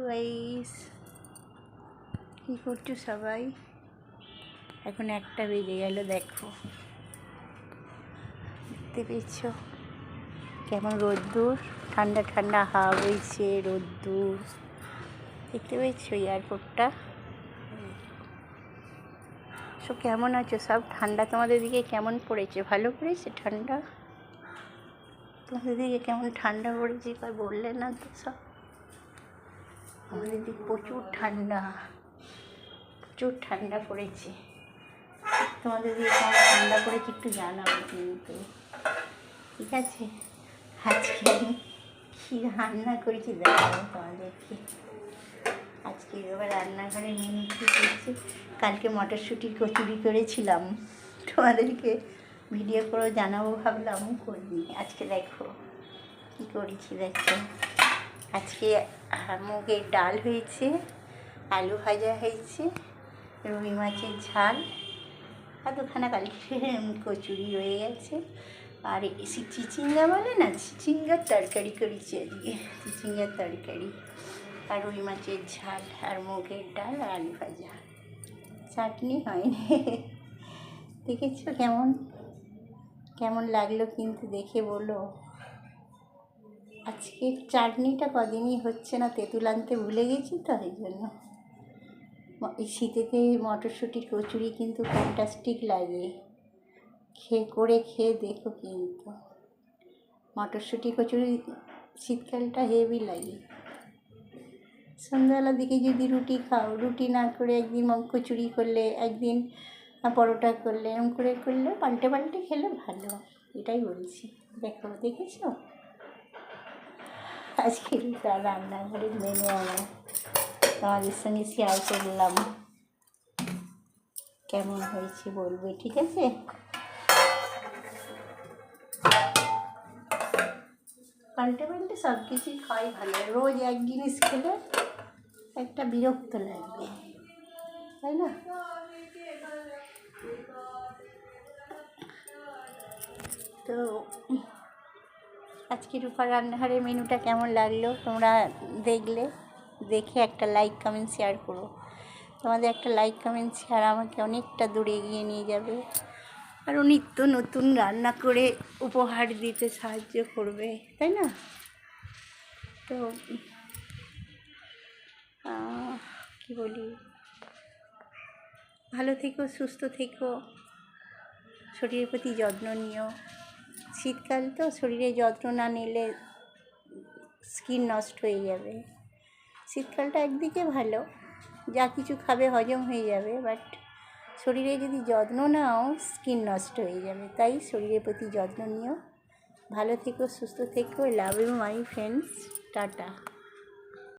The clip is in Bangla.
গাইস, কী করছো সবাই? এখন 1টা বেজে গেল। দেখো, দেখতে পেয়েছ কেমন রোদ্দুর, ঠান্ডা ঠান্ডা হাওয়া বইছে, রোদ্দুর। দেখতে পেয়েছো এয়ারপোর্টটা? সব কেমন আছো সব? ঠান্ডা তোমাদের দিকে কেমন পড়েছে? ভালো পড়েছে ঠান্ডা? তোমাদের দিকে কেমন ঠান্ডা পড়েছে বললে না তো সব? আমাদের দিকে প্রচুর ঠান্ডা, প্রচুর ঠান্ডা পড়েছে। তোমাদের দিকে কেমন ঠান্ডা পড়েছে একটু জানাবো কিন্তু, ঠিক আছে? আজকে আমি কী রান্না করেছি দেখাবো তোমাদেরকে। আজকে এবার রান্নাঘরে মেনু কী করেছি, কালকে মটরশুঁটির কচুরি করেছিলাম, তোমাদেরকে ভিডিও করে জানাবো ভাবলাম, করিনি। আজকে দেখো কী করেছি। দেখো, আজকে মুগের ডাল হয়েছে, আলু ভাজা হয়েছে, রুই মাছের ঝাল, আর দুখানা কালকে কচুরি রয়ে গেছে। আর চিচিঙ্গা বলে না, চিচিঙ্গার তরকারি করেছি আজকে, চিচিঙ্গার তরকারি, আর রুই মাছের ঝাল, আর মুগের ডাল, আর আলু ভাজা। চাটনি হয়নি। দেখেছো কেমন কেমন লাগলো কিন্তু দেখে বলো। আজকে চাটনিটা কদিনই হচ্ছে না, তেঁতুল আনতে ভুলে গেছি তো, এই জন্য। এই শীতেতে মটরশুঁটির কচুরি কিন্তু ফ্যান্টাস্টিক লাগে, খেয়ে দেখো কিন্তু। মটরশুঁটি কচুরি শীতকালটা হেভি লাগে। সন্ধ্যাবেলার দিকে যদি রুটি খাও, রুটি না করে একদিন কচুরি করলে, একদিন পরোটা করলে, এরকম করলে পাল্টে পাল্টে খেলে ভালো, এটাই বলছি। দেখেছো আজকে রান্নাঘরের মেনু আমার তোমাদের সঙ্গে শেয়ার করলাম। কেমন হয়েছে বলবে, ঠিক আছে? পাল্টে পাল্টে সব কিছুই খাওয়াই ভালো। রোজ এক জিনিস খেলে একটা বিরক্ত লাগবে, তাই না? তো আজকে রূপার রান্নাঘরের মেনুটা কেমন লাগলো তোমরা দেখে একটা লাইক কমেন্ট শেয়ার করো। তোমাদের একটা লাইক কমেন্ট শেয়ার আমাকে অনেকটা দূরে এগিয়ে নিয়ে যাবে, আরও নিত্য নতুন রান্না করে উপহার দিতে সাহায্য করবে, তাই না? তো কী বলি, ভালো থেকো, সুস্থ থেকো, শরীরের প্রতি যত্ন নিও। শীতকাল তো, শরীরে যত্ন না নিলে স্কিন নষ্ট হয়ে যাবে। শীতকালটা একদিকে ভালো, যা কিছু খাবে হজম হয়ে যাবে, বাট শরীরে যদি যত্ন নাও স্কিন নষ্ট হয়ে যাবে। তাই শরীরের প্রতি যত্ন নিও, ভালো থেকো, সুস্থ থেকো। Love you my friends, tata.